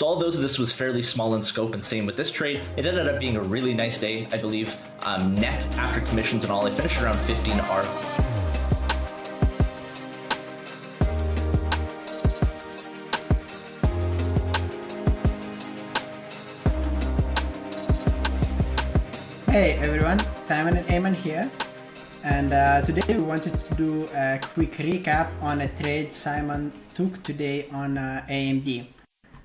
So all those of this was fairly small in scope, and same with this trade. It ended up being a really nice day, I believe. Net after commissions and all, I finished around 15 R. Hey everyone, Simon and Eamon here, and today we wanted to do a quick recap on a trade Simon took today on AMD.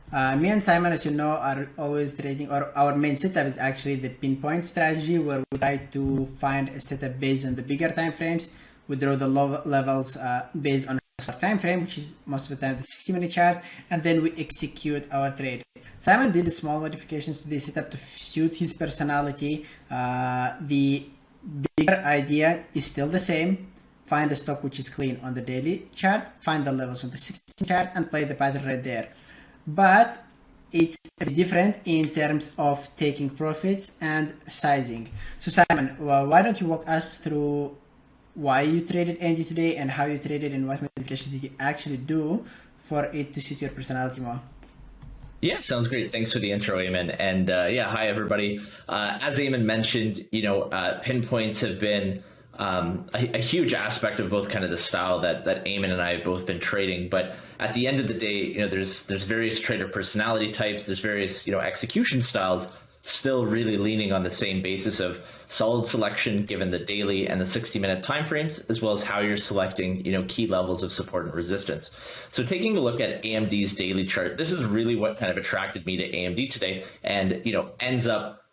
Me and Simon, as you know, are always trading, or our main setup is actually the pinpoint strategy, where we try to find a setup based on the bigger time frames. We draw the low levels based on a time frame, which is most of the time the 60-minute chart, and then we execute our trade. Simon did small modifications to the setup to suit his personality. The bigger idea is still the same. Find a stock which is clean on the daily chart, find the levels on the 60 chart, and play the pattern right there. But it's a bit different in terms of taking profits and sizing. So Simon, why don't you walk us through why you traded AMD today and how you traded and what modifications did you actually do for it to suit your personality more? Yeah, sounds great. Thanks for the intro, Eamon. And yeah, hi everybody. As Eamon mentioned, pinpoints have been a huge aspect of both kind of the style that Eamon and I have both been trading. But at the end of the day, there's various trader personality types, there's various execution styles, still really leaning on the same basis of solid selection given the daily and the 60-minute timeframes, as well as how you're selecting key levels of support and resistance. So taking a look at AMD's daily chart, this is really what kind of attracted me to AMD today, and ends up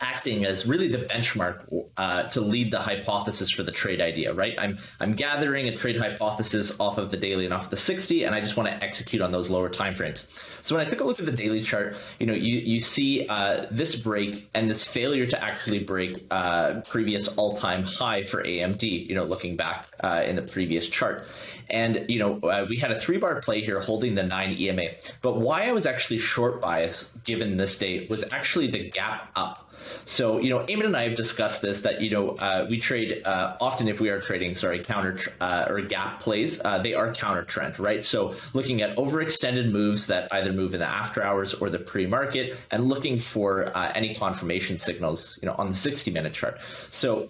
acting as really the benchmark to lead the hypothesis for the trade idea, right? I'm gathering a trade hypothesis off of the daily and off the 60, and I just want to execute on those lower timeframes. So when I took a look at the daily chart, you see this break and this failure to actually break previous all-time high for AMD, looking back in the previous chart. And, we had a 3-bar play here holding the 9 EMA. But why I was actually short bias given this day was actually the gap up. So, Eamon and I have discussed this, that, we trade often if we are trading, counter or gap plays, they are counter trend, right? So looking at overextended moves that either move in the after hours or the pre-market, and looking for any confirmation signals, on the 60-minute chart. So,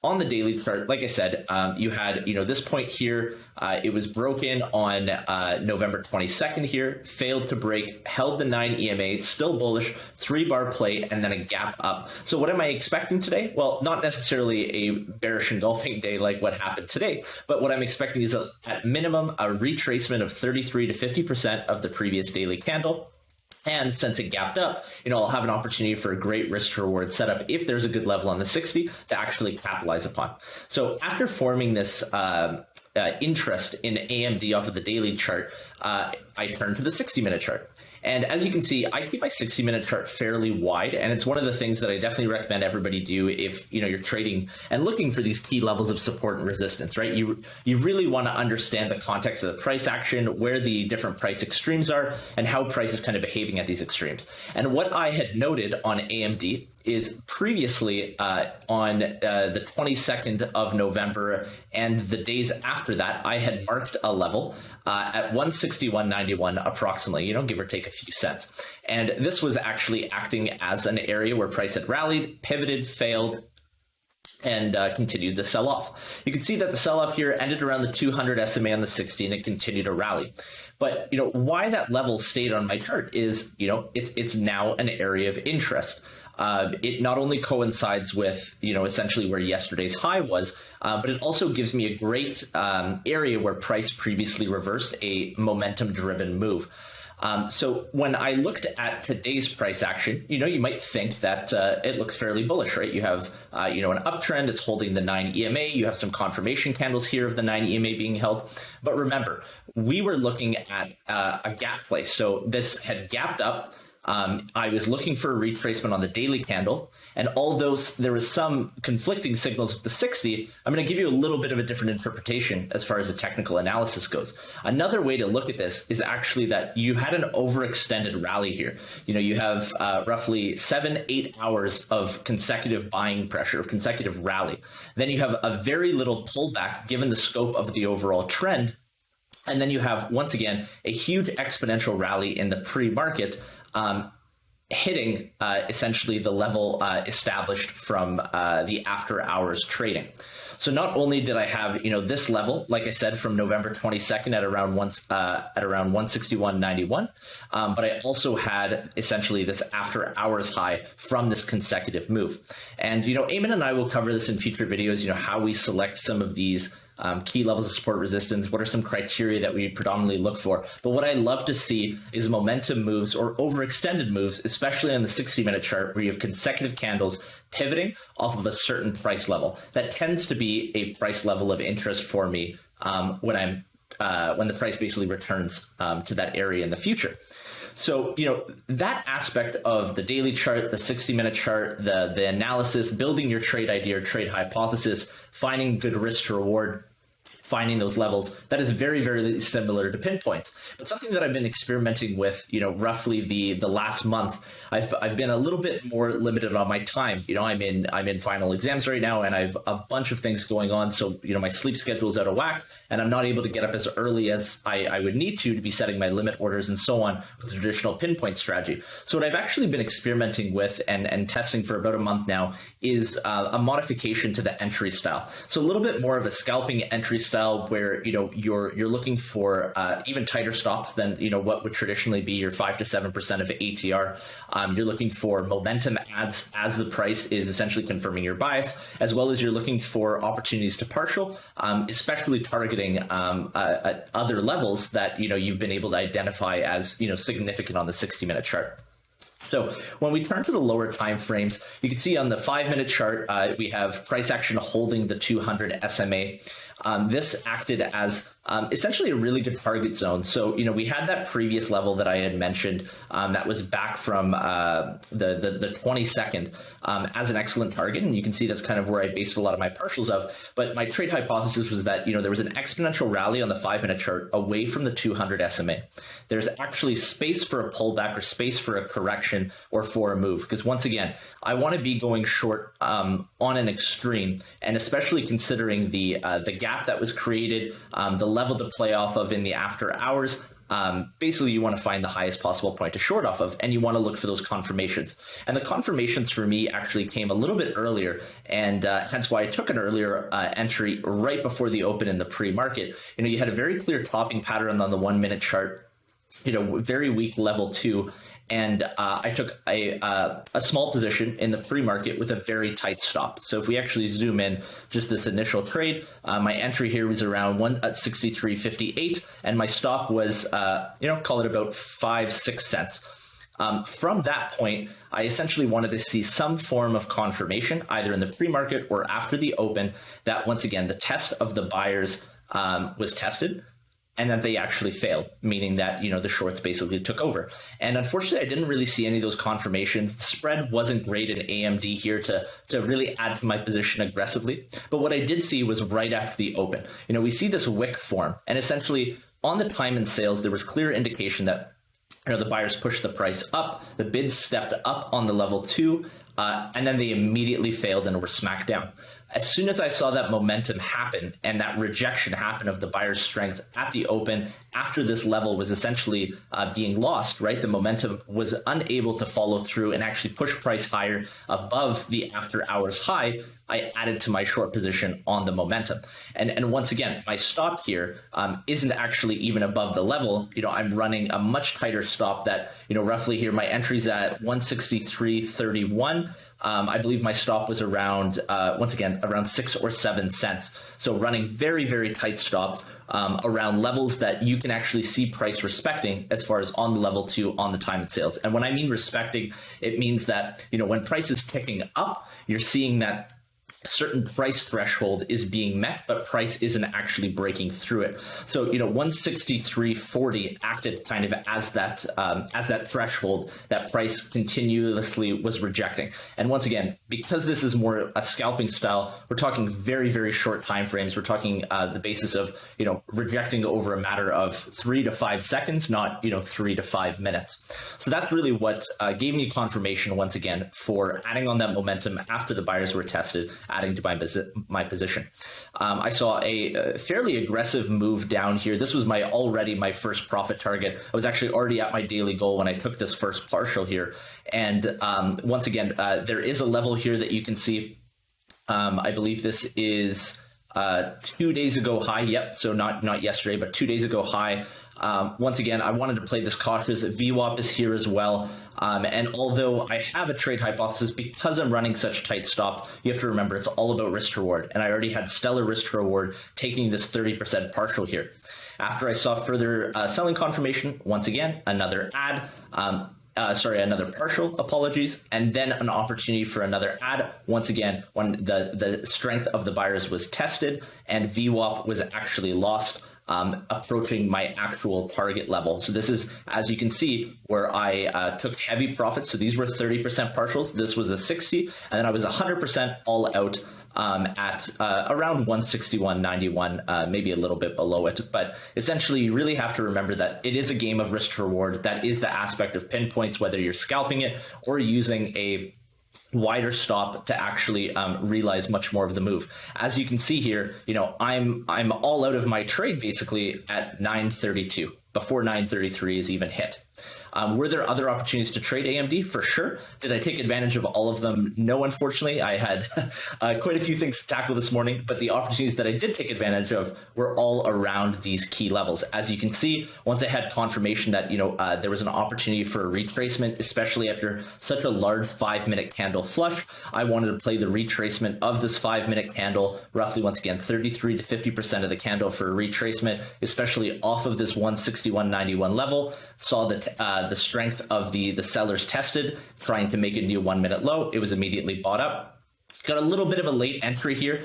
on the daily chart, like I said, you had, this point here, it was broken on November 22nd here, failed to break, held the 9 EMA, still bullish, 3-bar play, and then a gap up. So what am I expecting today? Well, not necessarily a bearish engulfing day like what happened today, but what I'm expecting is at minimum a retracement of 33 to 50% of the previous daily candle. And since it gapped up, I'll have an opportunity for a great risk to reward setup if there's a good level on the 60 to actually capitalize upon. So after forming this interest in AMD off of the daily chart, I turned to the 60-minute chart. And as you can see, I keep my 60-minute chart fairly wide, and it's one of the things that I definitely recommend everybody do if you're trading and looking for these key levels of support and resistance, right? You really want to understand the context of the price action, where the different price extremes are, and how price is kind of behaving at these extremes. And what I had noted on AMD is previously on the 22nd of November and the days after that, I had marked a level at 161.91 approximately, give or take a few cents. And this was actually acting as an area where price had rallied, pivoted, failed, and continued to sell off. You can see that the sell-off here ended around the 200 SMA on the 60, and it continued to rally. But why that level stayed on my chart is it's now an area of interest. It not only coincides with, essentially where yesterday's high was, but it also gives me a great area where price previously reversed a momentum-driven move. So when I looked at today's price action, you might think that it looks fairly bullish, right? You have, an uptrend. It's holding the 9 EMA. You have some confirmation candles here of the 9 EMA being held. But remember, we were looking at a gap play. So this had gapped up. I was looking for a retracement on the daily candle, and although there was some conflicting signals with the 60, I'm going to give you a little bit of a different interpretation as far as the technical analysis goes. Another way to look at this is actually that you had an overextended rally here. You have roughly 7-8 hours of consecutive buying pressure, of consecutive rally. Then you have a very little pullback given the scope of the overall trend. And then you have, once again, a huge exponential rally in the pre-market, hitting essentially the level established from the after hours trading. So not only did I have, this level, like I said, from November 22nd at around 161.91, but I also had essentially this after hours high from this consecutive move. And, Eamon and I will cover this in future videos, how we select some of these key levels of support resistance, what are some criteria that we predominantly look for. But what I love to see is momentum moves or overextended moves, especially on the 60-minute chart where you have consecutive candles pivoting off of a certain price level. That tends to be a price level of interest for me when the price basically returns to that area in the future. So, that aspect of the daily chart, the 60-minute chart, the analysis, building your trade idea or trade hypothesis, finding good risk to reward, finding those levels, that is very, very similar to pinpoints. But something that I've been experimenting with, roughly the last month, I've been a little bit more limited on my time. I'm in final exams right now, and I've a bunch of things going on. So, my sleep schedule is out of whack, and I'm not able to get up as early as I would need to be setting my limit orders and so on with the traditional pinpoint strategy. So what I've actually been experimenting with and testing for about a month now is a modification to the entry style. So a little bit more of a scalping entry style where you're looking for even tighter stops than what would traditionally be your 5 to 7% of ATR. You're looking for momentum adds as the price is essentially confirming your bias, as well as you're looking for opportunities to partial, especially targeting other levels that you've been able to identify as significant on the 60-minute chart. So when we turn to the lower time frames, you can see on the 5-minute chart, we have price action holding the 200 SMA. This acted as essentially a really good target zone. So, we had that previous level that I had mentioned that was back from the 22nd as an excellent target. And you can see that's kind of where I based a lot of my partials of. But my trade hypothesis was that, there was an exponential rally on the 5-minute chart away from the 200 SMA. There's actually space for a pullback or space for a correction or for a move. Because once again, I want to be going short on an extreme, and especially considering the gap that was created, the level to play off of in the after hours. Basically, you want to find the highest possible point to short off of, and you want to look for those confirmations. And the confirmations for me actually came a little bit earlier, and hence why I took an earlier entry right before the open in the pre-market. You had a very clear topping pattern on the 1-minute chart, very weak level 2. And I took a small position in the pre-market with a very tight stop. So if we actually zoom in just this initial trade, my entry here was around 163.58, and my stop was, call it about 5-6 cents. From that point, I essentially wanted to see some form of confirmation, either in the pre-market or after the open, that once again, the test of the buyers was tested, and that they actually failed, meaning that, the shorts basically took over. And unfortunately, I didn't really see any of those confirmations. The spread wasn't great in AMD here to really add to my position aggressively. But what I did see was right after the open. We see this wick form, and essentially on the time and sales, there was clear indication that the buyers pushed the price up, the bids stepped up on the level 2, and then they immediately failed and were smacked down. As soon as I saw that momentum happen and that rejection happen of the buyer's strength at the open, after this level was essentially being lost, right? The momentum was unable to follow through and actually push price higher above the after hours high. I added to my short position on the momentum. And once again, my stop here isn't actually even above the level. I'm running a much tighter stop that, roughly here, my entry's at 163.31. I believe my stop was around, once again, around 6 or 7 cents. So running very, very tight stops around levels that you can actually see price respecting as far as on the level 2 on the time and sales. And when I mean respecting, it means that, when price is ticking up, you're seeing that a certain price threshold is being met, but price isn't actually breaking through it. So, 163.40 acted kind of as that threshold that price continuously was rejecting. And once again, because this is more a scalping style, we're talking very, very short time frames. We're talking the basis of, rejecting over a matter of 3 to 5 seconds, not, 3 to 5 minutes. So that's really what gave me confirmation once again for adding on that momentum after the buyers were tested, adding to my position. I saw a fairly aggressive move down here. This was already my first profit target. I was actually already at my daily goal when I took this first partial here. And once again, there is a level here that you can see. I believe this is 2 days ago high. Yep. So not yesterday, but 2 days ago high. Once again, I wanted to play this cautious. VWAP is here as well. And although I have a trade hypothesis, because I'm running such tight stop, you have to remember it's all about risk to reward. And I already had stellar risk to reward taking this 30% partial here. After I saw further selling confirmation, once again, another ad. Another partial, apologies, and then an opportunity for another ad. Once again, when the strength of the buyers was tested and VWAP was actually lost, approaching my actual target level. So this is, as you can see, where I took heavy profits. So these were 30% partials. This was a 60, and then I was 100% all out at around 161.91, maybe a little bit below it. But essentially, you really have to remember that it is a game of risk to reward. That is the aspect of pinpoints, whether you're scalping it or using a wider stop to actually realize much more of the move. As you can see here, I'm all out of my trade basically at 932 before 933 is even hit. Were there other opportunities to trade AMD? For sure. Did I take advantage of all of them? No, unfortunately. I had quite a few things to tackle this morning, but the opportunities that I did take advantage of were all around these key levels. As you can see, once I had confirmation that there was an opportunity for a retracement, especially after such a large 5-minute candle flush, I wanted to play the retracement of this 5-minute candle, roughly once again 33 to 50% of the candle for a retracement, especially off of this 161.91 level. Saw that the strength of the sellers tested, trying to make a new 1-minute low. It was immediately bought up. Got a little bit of a late entry here.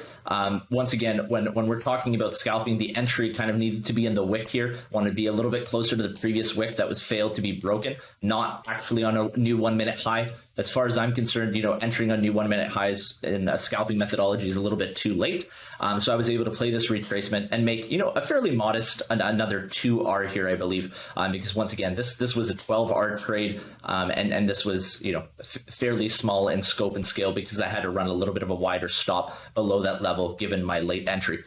Once again, when we're talking about scalping, the entry kind of needed to be in the wick here. Wanted to be a little bit closer to the previous wick that was failed to be broken, not actually on a new 1-minute high. As far as I'm concerned, entering on new 1-minute highs in a scalping methodology is a little bit too late. So I was able to play this retracement and make, a fairly modest, another 2R here, I believe, because once again, this was a 12R trade, and this was, fairly small in scope and scale because I had to run a little bit of a wider stop below that level given my late entry.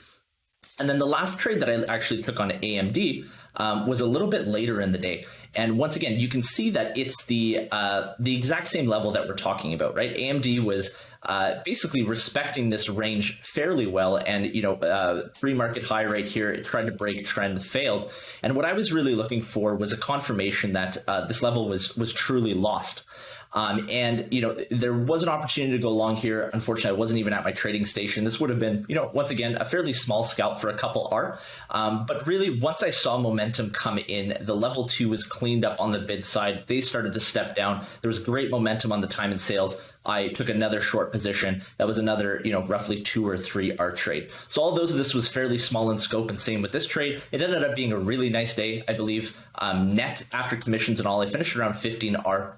And then the last trade that I actually took on AMD was a little bit later in the day. And once again, you can see that it's the exact same level that we're talking about, right? AMD was basically respecting this range fairly well, and pre-market high right here, it tried to break trend, failed. And what I was really looking for was a confirmation that this level was truly lost. There was an opportunity to go long here. Unfortunately, I wasn't even at my trading station. This would have been, once again, a fairly small scalp for a couple R. But really, once I saw momentum come in, the level 2 was cleaned up on the bid side. They started to step down. There was great momentum on the time and sales. I took another short position. That was another, roughly 2 or 3 R trade. So this was fairly small in scope, and same with this trade. It ended up being a really nice day, I believe. Net after commissions and all, I finished around 15 R.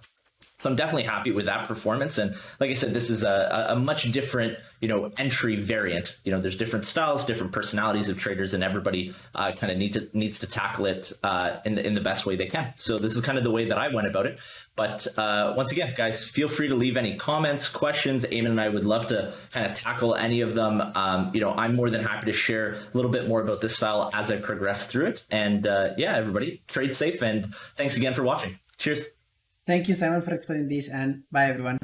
So I'm definitely happy with that performance. And like I said, this is a much different, entry variant. There's different styles, different personalities of traders, and everybody kind of needs to tackle it in the best way they can. So this is kind of the way that I went about it. But once again, guys, feel free to leave any comments, questions. Eamon and I would love to kind of tackle any of them. I'm more than happy to share a little bit more about this style as I progress through it. And everybody, trade safe, and thanks again for watching. Cheers. Thank you, Simon, for explaining this, and bye, everyone.